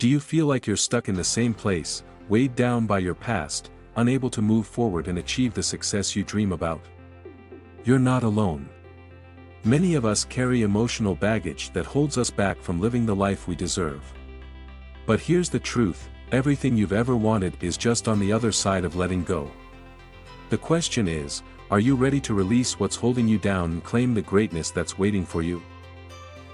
Do you feel like you're stuck in the same place, weighed down by your past, unable to move forward and achieve the success you dream about? You're not alone. Many of us carry emotional baggage that holds us back from living the life we deserve. But here's the truth, everything you've ever wanted is just on the other side of letting go. The question is, are you ready to release what's holding you down and claim the greatness that's waiting for you?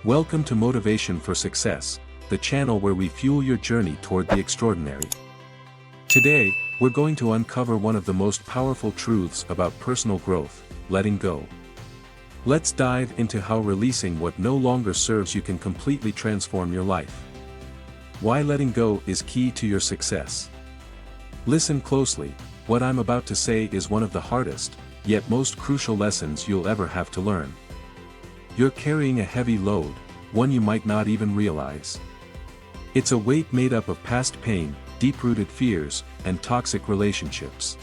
Welcome to Motivation for Success, the channel where we fuel your journey toward the extraordinary. Today, we're going to uncover one of the most powerful truths about personal growth, letting go. Let's dive into how releasing what no longer serves you can completely transform your life. Why letting go is key to your success. Listen closely, what I'm about to say is one of the hardest, yet most crucial lessons you'll ever have to learn. You're carrying a heavy load, one you might not even realize. It's a weight made up of past pain, deep-rooted fears, and toxic relationships.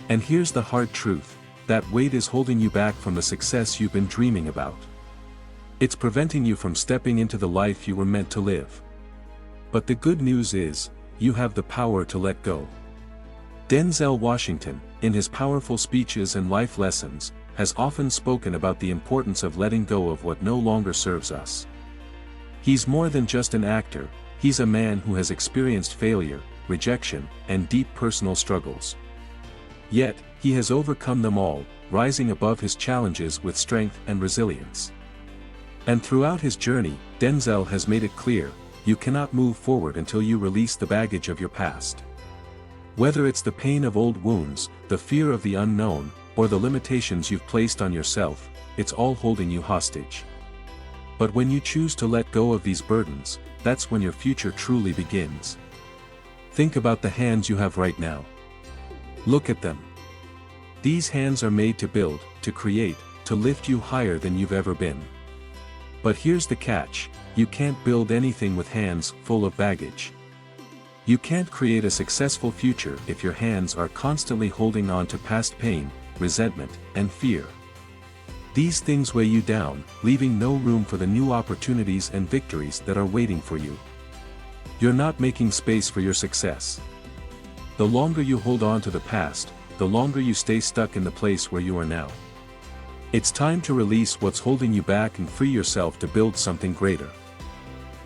And here's the hard truth, that weight is holding you back from the success you've been dreaming about. It's preventing you from stepping into the life you were meant to live. But the good news is, you have the power to let go. Denzel Washington, in his powerful speeches and life lessons, has often spoken about the importance of letting go of what no longer serves us. He's more than just an actor, he's a man who has experienced failure, rejection, and deep personal struggles. Yet, he has overcome them all, rising above his challenges with strength and resilience. And throughout his journey, Denzel has made it clear, you cannot move forward until you release the baggage of your past. Whether it's the pain of old wounds, the fear of the unknown, or the limitations you've placed on yourself, it's all holding you hostage. But when you choose to let go of these burdens, that's when your future truly begins. Think about the hands you have right now. Look at them. These hands are made to build, to create, to lift you higher than you've ever been. But here's the catch, you can't build anything with hands full of baggage. You can't create a successful future if your hands are constantly holding on to past pain, resentment, and fear. These things weigh you down, leaving no room for the new opportunities and victories that are waiting for you. You're not making space for your success. The longer you hold on to the past, the longer you stay stuck in the place where you are now. It's time to release what's holding you back and free yourself to build something greater.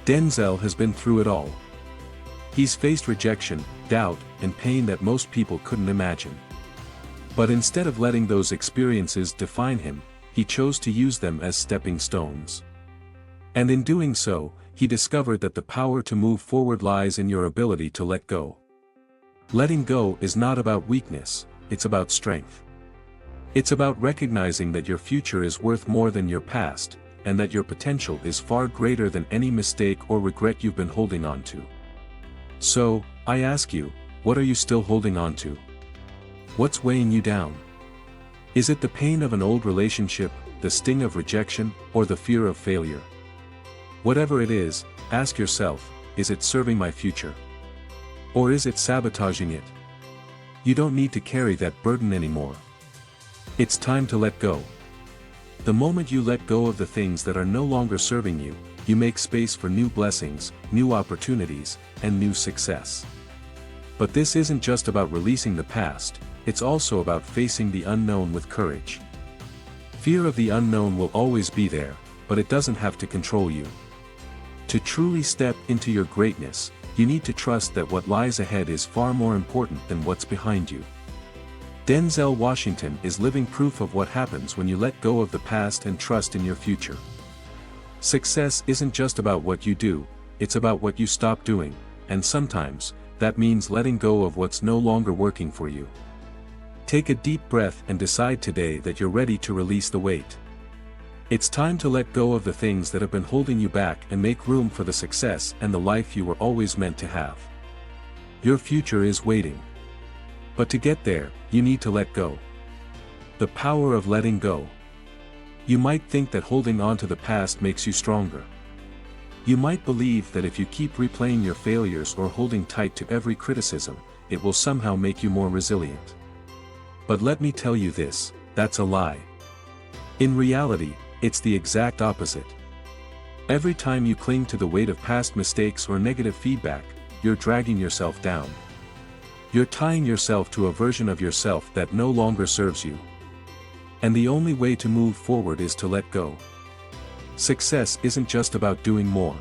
Denzel has been through it all. He's faced rejection, doubt, and pain that most people couldn't imagine. But instead of letting those experiences define him, he chose to use them as stepping stones. And in doing so, he discovered that the power to move forward lies in your ability to let go. Letting go is not about weakness, it's about strength. It's about recognizing that your future is worth more than your past, and that your potential is far greater than any mistake or regret you've been holding on to. So, I ask you, what are you still holding on to? What's weighing you down? Is it the pain of an old relationship, the sting of rejection, or the fear of failure? Whatever it is, ask yourself, is it serving my future? Or is it sabotaging it? You don't need to carry that burden anymore. It's time to let go. The moment you let go of the things that are no longer serving you, you make space for new blessings, new opportunities, and new success. But this isn't just about releasing the past, it's also about facing the unknown with courage. Fear of the unknown will always be there, but it doesn't have to control you. To truly step into your greatness, you need to trust that what lies ahead is far more important than what's behind you. Denzel Washington is living proof of what happens when you let go of the past and trust in your future. Success isn't just about what you do, it's about what you stop doing, and sometimes, that means letting go of what's no longer working for you. Take a deep breath and decide today that you're ready to release the weight. It's time to let go of the things that have been holding you back and make room for the success and the life you were always meant to have. Your future is waiting. But to get there, you need to let go. The power of letting go. You might think that holding on to the past makes you stronger. You might believe that if you keep replaying your failures or holding tight to every criticism, it will somehow make you more resilient. But let me tell you this, that's a lie. In reality, it's the exact opposite. Every time you cling to the weight of past mistakes or negative feedback, you're dragging yourself down. You're tying yourself to a version of yourself that no longer serves you. And the only way to move forward is to let go. Success isn't just about doing more.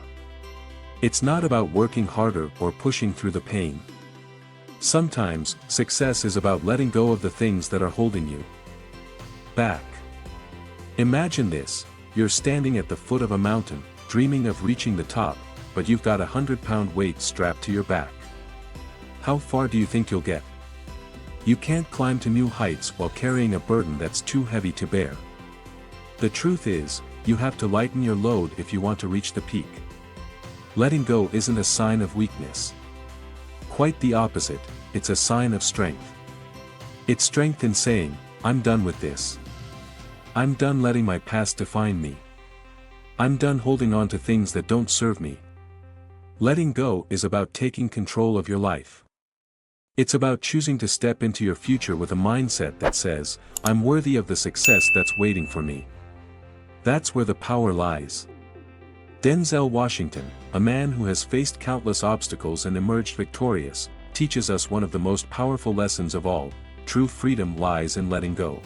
It's not about working harder or pushing through the pain. Sometimes, success is about letting go of the things that are holding you back. Imagine this: you're standing at the foot of a mountain, dreaming of reaching the top, but you've got a 100-pound weight strapped to your back. How far do you think you'll get? You can't climb to new heights while carrying a burden that's too heavy to bear. The truth is, you have to lighten your load if you want to reach the peak. Letting go isn't a sign of weakness. Quite the opposite, it's a sign of strength. It's strength in saying, "I'm done with this. I'm done letting my past define me. I'm done holding on to things that don't serve me." Letting go is about taking control of your life. It's about choosing to step into your future with a mindset that says, "I'm worthy of the success that's waiting for me." That's where the power lies. Denzel Washington, a man who has faced countless obstacles and emerged victorious, teaches us one of the most powerful lessons of all: true freedom lies in letting go.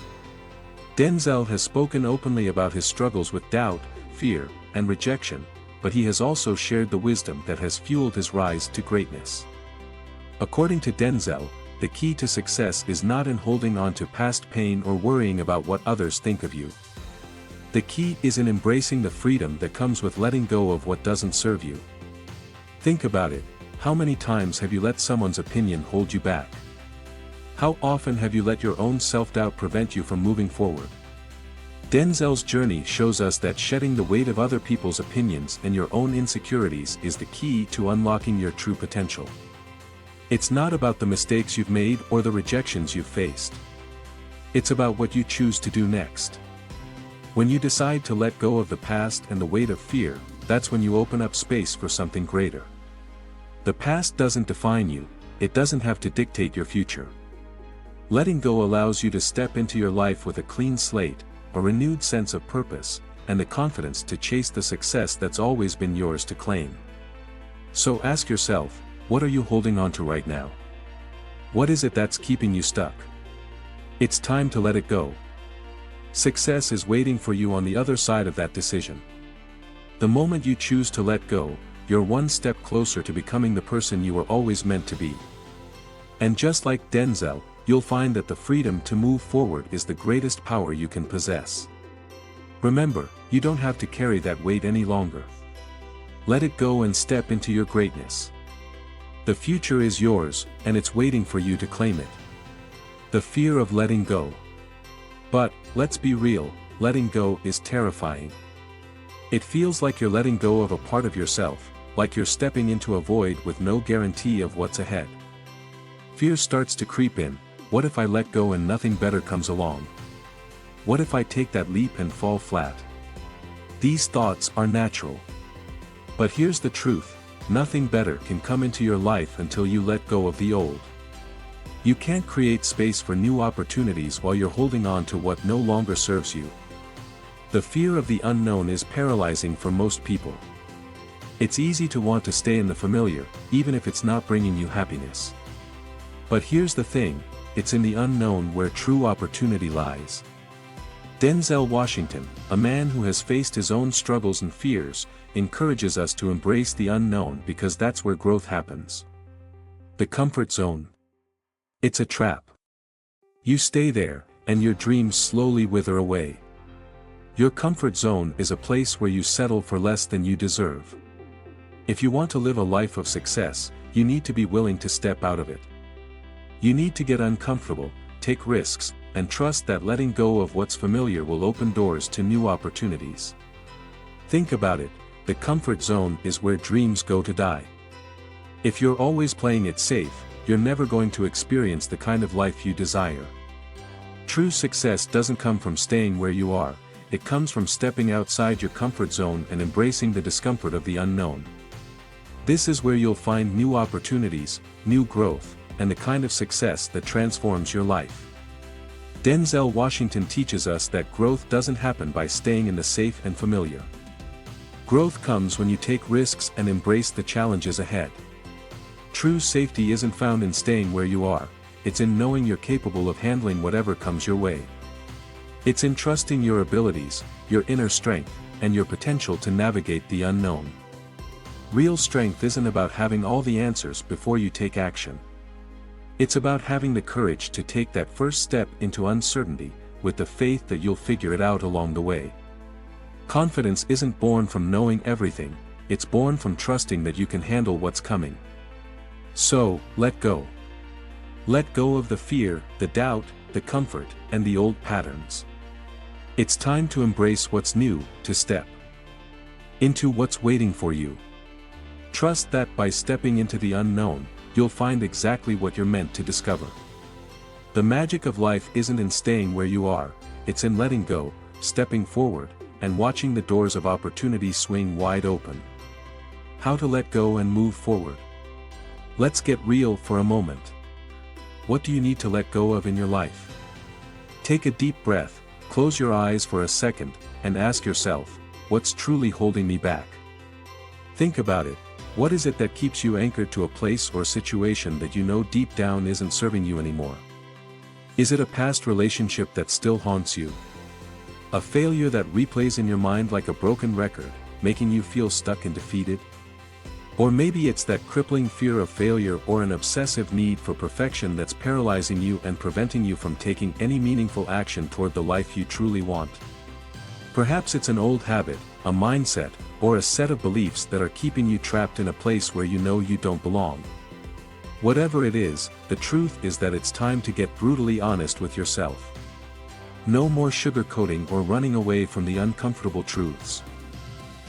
Denzel has spoken openly about his struggles with doubt, fear, and rejection, but he has also shared the wisdom that has fueled his rise to greatness. According to Denzel, the key to success is not in holding on to past pain or worrying about what others think of you. The key is in embracing the freedom that comes with letting go of what doesn't serve you. Think about it: how many times have you let someone's opinion hold you back? How often have you let your own self-doubt prevent you from moving forward? Denzel's journey shows us that shedding the weight of other people's opinions and your own insecurities is the key to unlocking your true potential. It's not about the mistakes you've made or the rejections you've faced. It's about what you choose to do next. When you decide to let go of the past and the weight of fear, that's when you open up space for something greater. The past doesn't define you, it doesn't have to dictate your future. Letting go allows you to step into your life with a clean slate, a renewed sense of purpose, and the confidence to chase the success that's always been yours to claim. So ask yourself, what are you holding on to right now? What is it that's keeping you stuck? It's time to let it go. Success is waiting for you on the other side of that decision. The moment you choose to let go, you're one step closer to becoming the person you were always meant to be. And just like Denzel, you'll find that the freedom to move forward is the greatest power you can possess. Remember, you don't have to carry that weight any longer. Let it go and step into your greatness. The future is yours, and it's waiting for you to claim it. The fear of letting go. But, let's be real, letting go is terrifying. It feels like you're letting go of a part of yourself, like you're stepping into a void with no guarantee of what's ahead. Fear starts to creep in. What if I let go and nothing better comes along? What if I take that leap and fall flat? These thoughts are natural. But here's the truth: nothing better can come into your life until you let go of the old. You can't create space for new opportunities while you're holding on to what no longer serves you. The fear of the unknown is paralyzing for most people. It's easy to want to stay in the familiar, even if it's not bringing you happiness. But here's the thing: it's in the unknown where true opportunity lies. Denzel Washington, a man who has faced his own struggles and fears, encourages us to embrace the unknown because that's where growth happens. The comfort zone. It's a trap. You stay there, and your dreams slowly wither away. Your comfort zone is a place where you settle for less than you deserve. If you want to live a life of success, you need to be willing to step out of it. You need to get uncomfortable, take risks, and trust that letting go of what's familiar will open doors to new opportunities. Think about it: the comfort zone is where dreams go to die. If you're always playing it safe, you're never going to experience the kind of life you desire. True success doesn't come from staying where you are, it comes from stepping outside your comfort zone and embracing the discomfort of the unknown. This is where you'll find new opportunities, new growth, and the kind of success that transforms your life. Denzel Washington teaches us that growth doesn't happen by staying in the safe and familiar. Growth comes when you take risks and embrace the challenges ahead. True safety isn't found in staying where you are, it's in knowing you're capable of handling whatever comes your way. It's in trusting your abilities, your inner strength, and your potential to navigate the unknown. Real strength isn't about having all the answers before you take action. It's about having the courage to take that first step into uncertainty, with the faith that you'll figure it out along the way. Confidence isn't born from knowing everything, it's born from trusting that you can handle what's coming. So, let go. Let go of the fear, the doubt, the comfort, and the old patterns. It's time to embrace what's new, to step into what's waiting for you. Trust that by stepping into the unknown, you'll find exactly what you're meant to discover. The magic of life isn't in staying where you are, it's in letting go, stepping forward, and watching the doors of opportunity swing wide open. How to let go and move forward. Let's get real for a moment. What do you need to let go of in your life? Take a deep breath, close your eyes for a second, and ask yourself, what's truly holding me back? Think about it. What is it that keeps you anchored to a place or situation that you know deep down isn't serving you anymore? Is it a past relationship that still haunts you? A failure that replays in your mind like a broken record, making you feel stuck and defeated? Or maybe it's that crippling fear of failure or an obsessive need for perfection that's paralyzing you and preventing you from taking any meaningful action toward the life you truly want. Perhaps it's an old habit, a mindset, or a set of beliefs that are keeping you trapped in a place where you know you don't belong. Whatever it is, the truth is that it's time to get brutally honest with yourself. No more sugarcoating or running away from the uncomfortable truths.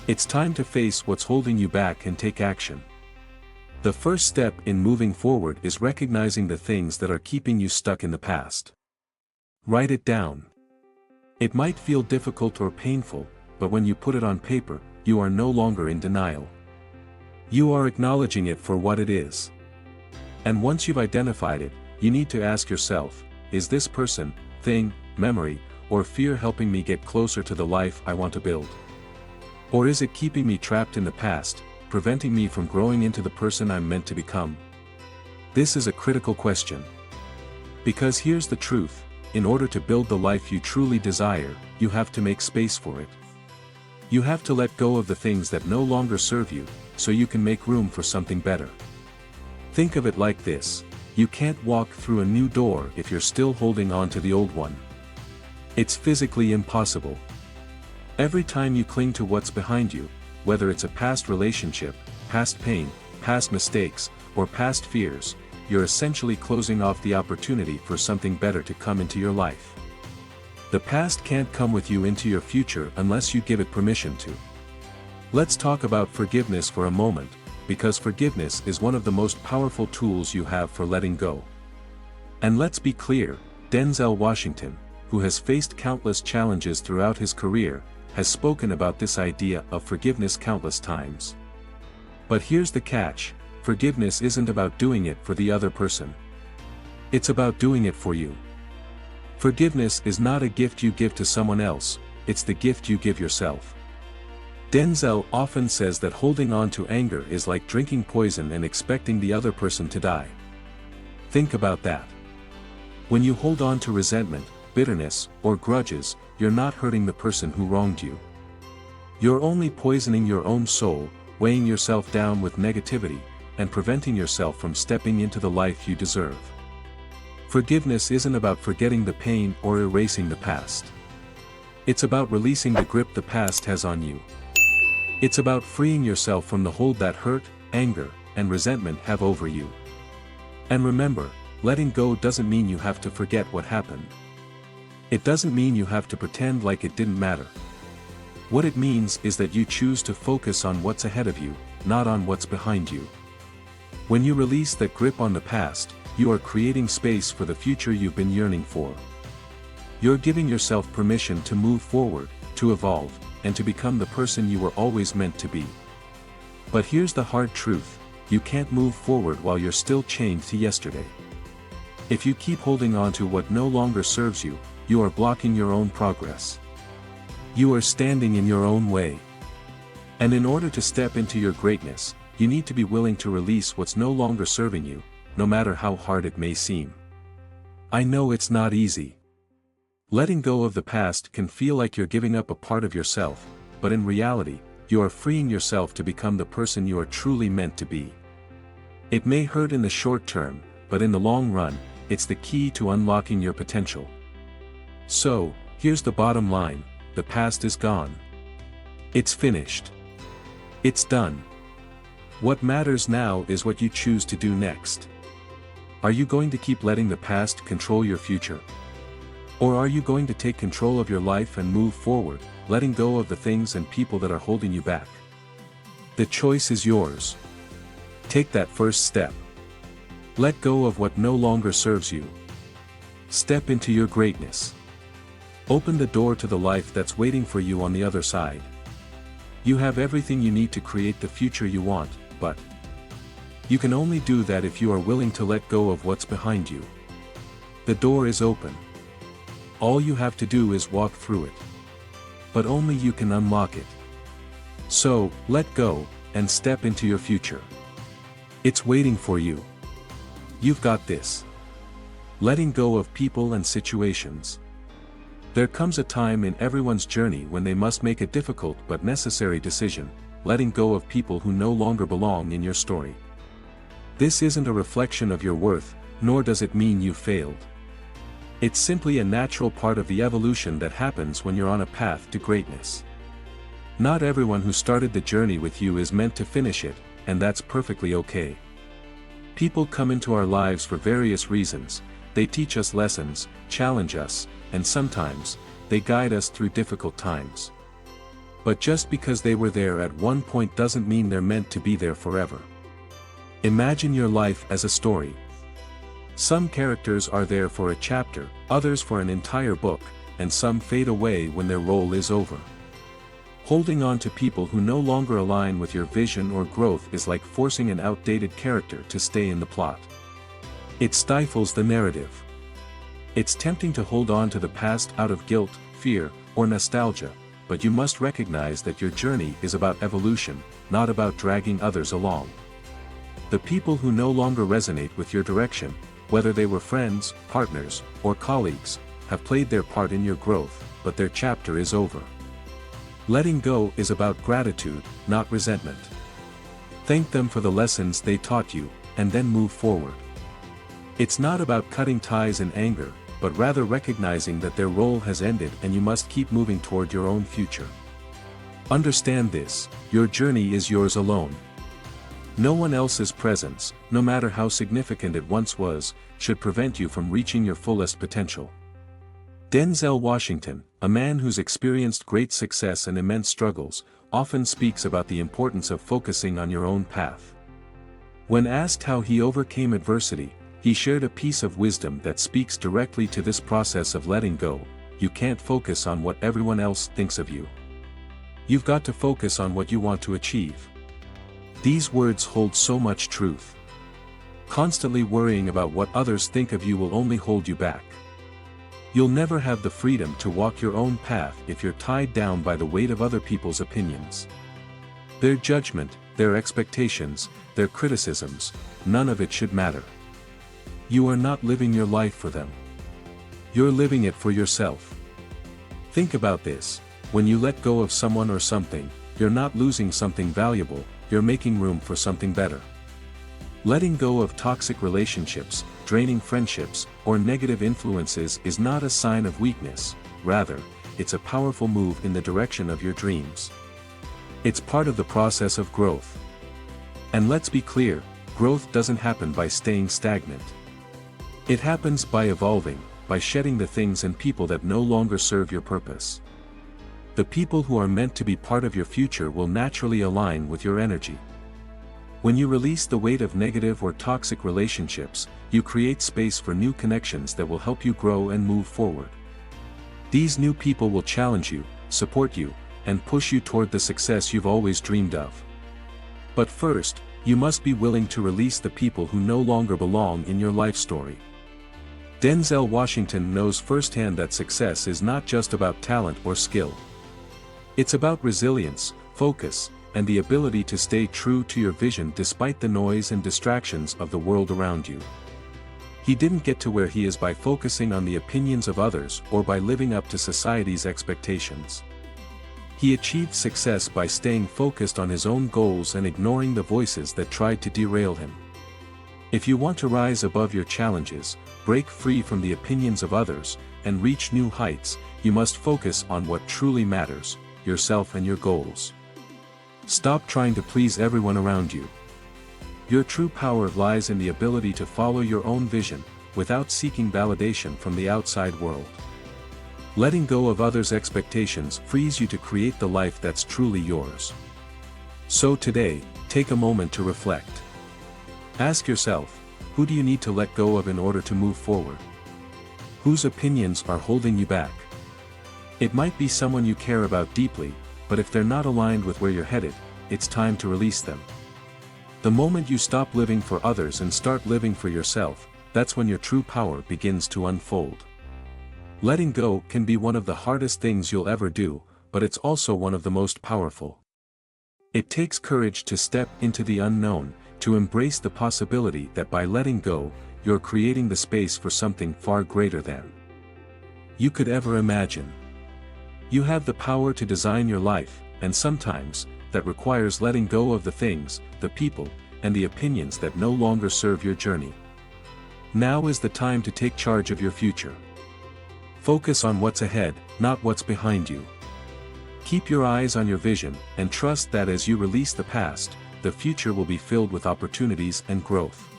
It's time to face what's holding you back and take action. The first step in moving forward is recognizing the things that are keeping you stuck in the past. Write it down. It might feel difficult or painful, but when you put it on paper, you are no longer in denial. You are acknowledging it for what it is. And once you've identified it, you need to ask yourself, is this person, thing, memory, or fear helping me get closer to the life I want to build? Or is it keeping me trapped in the past, preventing me from growing into the person I'm meant to become? This is a critical question. Because here's the truth, in order to build the life you truly desire, you have to make space for it. You have to let go of the things that no longer serve you, so you can make room for something better. Think of it like this: you can't walk through a new door if you're still holding on to the old one. It's physically impossible. Every time you cling to what's behind you, whether it's a past relationship, past pain, past mistakes, or past fears, you're essentially closing off the opportunity for something better to come into your life. The past can't come with you into your future unless you give it permission to. Let's talk about forgiveness for a moment, because forgiveness is one of the most powerful tools you have for letting go. And let's be clear, Denzel Washington, who has faced countless challenges throughout his career, has spoken about this idea of forgiveness countless times. But here's the catch: forgiveness isn't about doing it for the other person. It's about doing it for you. Forgiveness is not a gift you give to someone else, it's the gift you give yourself. Denzel often says that holding on to anger is like drinking poison and expecting the other person to die. Think about that. When you hold on to resentment, bitterness, or grudges, you're not hurting the person who wronged you. You're only poisoning your own soul, weighing yourself down with negativity, and preventing yourself from stepping into the life you deserve. Forgiveness isn't about forgetting the pain or erasing the past. It's about releasing the grip the past has on you. It's about freeing yourself from the hold that hurt, anger, and resentment have over you. And remember, letting go doesn't mean you have to forget what happened. It doesn't mean you have to pretend like it didn't matter. What it means is that you choose to focus on what's ahead of you, not on what's behind you. When you release that grip on the past, you are creating space for the future you've been yearning for. You're giving yourself permission to move forward, to evolve, and to become the person you were always meant to be. But here's the hard truth: you can't move forward while you're still chained to yesterday. If you keep holding on to what no longer serves you, you are blocking your own progress. You are standing in your own way. And in order to step into your greatness, you need to be willing to release what's no longer serving you, no matter how hard it may seem. I know it's not easy. Letting go of the past can feel like you're giving up a part of yourself, but in reality, you are freeing yourself to become the person you are truly meant to be. It may hurt in the short term, but in the long run, it's the key to unlocking your potential. So, here's the bottom line: the past is gone. It's finished. It's done. What matters now is what you choose to do next. Are you going to keep letting the past control your future? Or are you going to take control of your life and move forward, letting go of the things and people that are holding you back? The choice is yours. Take that first step. Let go of what no longer serves you. Step into your greatness. Open the door to the life that's waiting for you on the other side. You have everything you need to create the future you want, but you can only do that if you are willing to let go of what's behind you. The door is open. All you have to do is walk through it. But only you can unlock it. So, let go, and step into your future. It's waiting for you. You've got this. Letting go of people and situations. There comes a time in everyone's journey when they must make a difficult but necessary decision, letting go of people who no longer belong in your story. This isn't a reflection of your worth, nor does it mean you failed. It's simply a natural part of the evolution that happens when you're on a path to greatness. Not everyone who started the journey with you is meant to finish it, and that's perfectly okay. People come into our lives for various reasons. They teach us lessons, challenge us, and sometimes, they guide us through difficult times. But just because they were there at one point doesn't mean they're meant to be there forever. Imagine your life as a story. Some characters are there for a chapter, others for an entire book, and some fade away when their role is over. Holding on to people who no longer align with your vision or growth is like forcing an outdated character to stay in the plot. It stifles the narrative. It's tempting to hold on to the past out of guilt, fear, or nostalgia, but you must recognize that your journey is about evolution, not about dragging others along. The people who no longer resonate with your direction, whether they were friends, partners, or colleagues, have played their part in your growth, but their chapter is over. Letting go is about gratitude, not resentment. Thank them for the lessons they taught you, and then move forward. It's not about cutting ties in anger, but rather recognizing that their role has ended and you must keep moving toward your own future. Understand this: your journey is yours alone. No one else's presence, no matter how significant it once was, should prevent you from reaching your fullest potential. Denzel Washington, a man who's experienced great success and immense struggles, often speaks about the importance of focusing on your own path. When asked how he overcame adversity, he shared a piece of wisdom that speaks directly to this process of letting go: you can't focus on what everyone else thinks of you. You've got to focus on what you want to achieve. These words hold so much truth. Constantly worrying about what others think of you will only hold you back. You'll never have the freedom to walk your own path if you're tied down by the weight of other people's opinions. Their judgment, their expectations, their criticisms, none of it should matter. You are not living your life for them. You're living it for yourself. Think about this: when you let go of someone or something, you're not losing something valuable, you're making room for something better. Letting go of toxic relationships, draining friendships, or negative influences is not a sign of weakness. Rather, it's a powerful move in the direction of your dreams. It's part of the process of growth. And let's be clear, growth doesn't happen by staying stagnant. It happens by evolving, by shedding the things and people that no longer serve your purpose. The people who are meant to be part of your future will naturally align with your energy. When you release the weight of negative or toxic relationships, you create space for new connections that will help you grow and move forward. These new people will challenge you, support you, and push you toward the success you've always dreamed of. But first, you must be willing to release the people who no longer belong in your life story. Denzel Washington knows firsthand that success is not just about talent or skill. It's about resilience, focus, and the ability to stay true to your vision despite the noise and distractions of the world around you. He didn't get to where he is by focusing on the opinions of others or by living up to society's expectations. He achieved success by staying focused on his own goals and ignoring the voices that tried to derail him. If you want to rise above your challenges, break free from the opinions of others, and reach new heights, you must focus on what truly matters, yourself and your goals. Stop trying to please everyone around you. Your true power lies in the ability to follow your own vision, without seeking validation from the outside world. Letting go of others' expectations frees you to create the life that's truly yours. So today, take a moment to reflect. Ask yourself, who do you need to let go of in order to move forward? Whose opinions are holding you back? It might be someone you care about deeply, but if they're not aligned with where you're headed, it's time to release them. The moment you stop living for others and start living for yourself, that's when your true power begins to unfold. Letting go can be one of the hardest things you'll ever do, but it's also one of the most powerful. It takes courage to step into the unknown, to embrace the possibility that by letting go, you're creating the space for something far greater than you could ever imagine. You have the power to design your life, and sometimes, that requires letting go of the things, the people, and the opinions that no longer serve your journey. Now is the time to take charge of your future. Focus on what's ahead, not what's behind you. Keep your eyes on your vision, and trust that as you release the past, the future will be filled with opportunities and growth.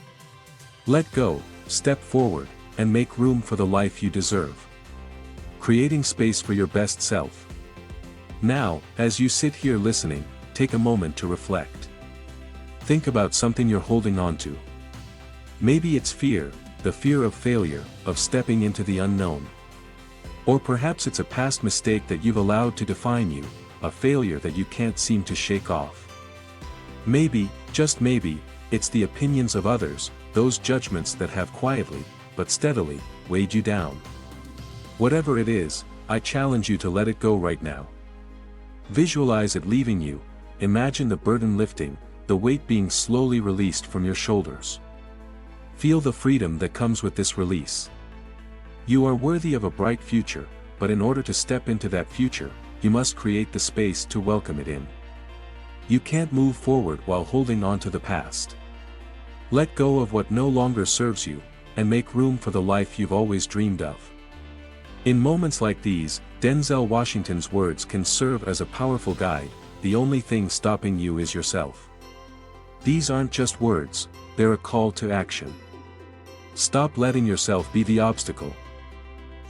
Let go, step forward, and make room for the life you deserve. Creating space for your best self. Now, as you sit here listening, take a moment to reflect. Think about something you're holding on to. Maybe it's fear, the fear of failure, of stepping into the unknown. Or perhaps it's a past mistake that you've allowed to define you, a failure that you can't seem to shake off. Maybe, just maybe, it's the opinions of others, those judgments that have quietly, but steadily, weighed you down. Whatever it is, I challenge you to let it go right now. Visualize it leaving you, imagine the burden lifting, the weight being slowly released from your shoulders. Feel the freedom that comes with this release. You are worthy of a bright future, but in order to step into that future, you must create the space to welcome it in. You can't move forward while holding on to the past. Let go of what no longer serves you, and make room for the life you've always dreamed of. In moments like these, Denzel Washington's words can serve as a powerful guide: the only thing stopping you is yourself. These aren't just words, they're a call to action. Stop letting yourself be the obstacle.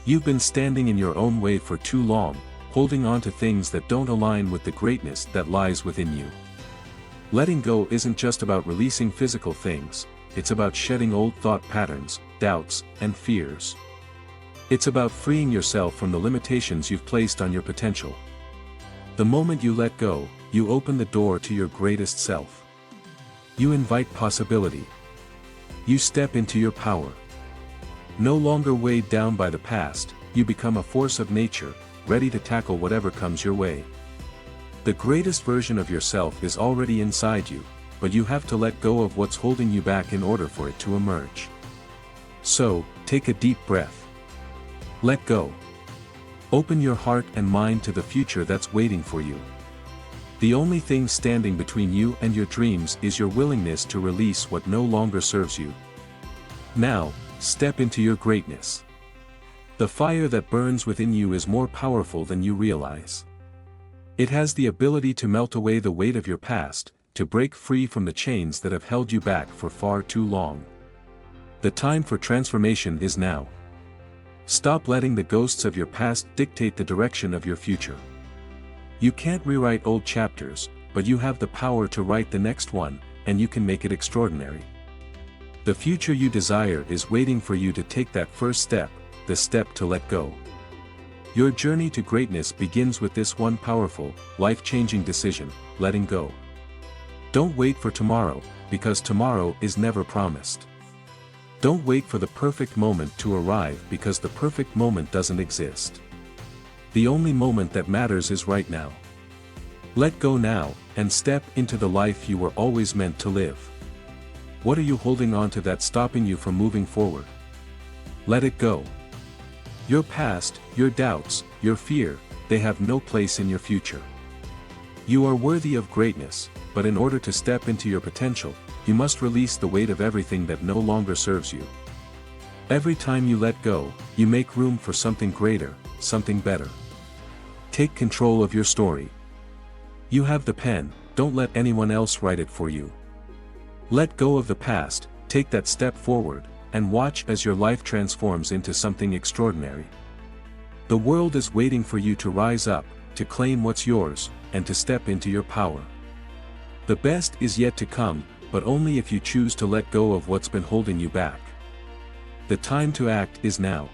You've been standing in your own way for too long, holding on to things that don't align with the greatness that lies within you. Letting go isn't just about releasing physical things, it's about shedding old thought patterns, doubts, and fears. It's about freeing yourself from the limitations you've placed on your potential. The moment you let go, you open the door to your greatest self. You invite possibility. You step into your power. No longer weighed down by the past, you become a force of nature, ready to tackle whatever comes your way. The greatest version of yourself is already inside you, but you have to let go of what's holding you back in order for it to emerge. So, take a deep breath. Let go. Open your heart and mind to the future that's waiting for you. The only thing standing between you and your dreams is your willingness to release what no longer serves you. Now, step into your greatness. The fire that burns within you is more powerful than you realize. It has the ability to melt away the weight of your past, to break free from the chains that have held you back for far too long. The time for transformation is now. Stop letting the ghosts of your past dictate the direction of your future. You can't rewrite old chapters, but you have the power to write the next one, and you can make it extraordinary. The future you desire is waiting for you to take that first step, the step to let go. Your journey to greatness begins with this one powerful, life-changing decision: letting go. Don't wait for tomorrow, because tomorrow is never promised. Don't wait for the perfect moment to arrive, because the perfect moment doesn't exist. The only moment that matters is right now. Let go now, and step into the life you were always meant to live. What are you holding on to that's stopping you from moving forward? Let it go. Your past, your doubts, your fear, they have no place in your future. You are worthy of greatness, but in order to step into your potential, you must release the weight of everything that no longer serves you. Every time you let go, you make room for something greater, something better. Take control of your story. You have the pen, don't let anyone else write it for you. Let go of the past, take that step forward, and watch as your life transforms into something extraordinary. The world is waiting for you to rise up, to claim what's yours, and to step into your power. The best is yet to come, but only if you choose to let go of what's been holding you back. The time to act is now.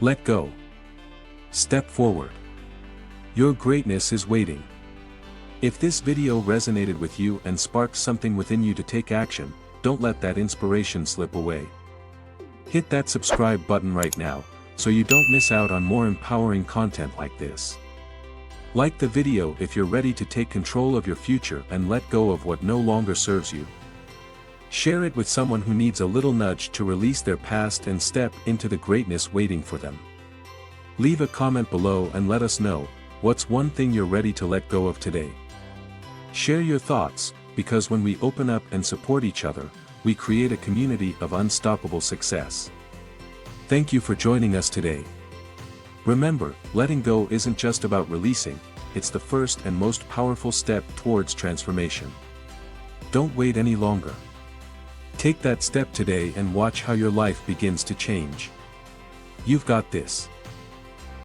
Let go. Step forward. Your greatness is waiting. If this video resonated with you and sparked something within you to take action, don't let that inspiration slip away. Hit that subscribe button right now, so you don't miss out on more empowering content like this. Like the video if you're ready to take control of your future and let go of what no longer serves you. Share it with someone who needs a little nudge to release their past and step into the greatness waiting for them. Leave a comment below and let us know, what's one thing you're ready to let go of today? Share your thoughts, because when we open up and support each other, we create a community of unstoppable success. Thank you for joining us today. Remember, letting go isn't just about releasing, it's the first and most powerful step towards transformation. Don't wait any longer. Take that step today and watch how your life begins to change. You've got this.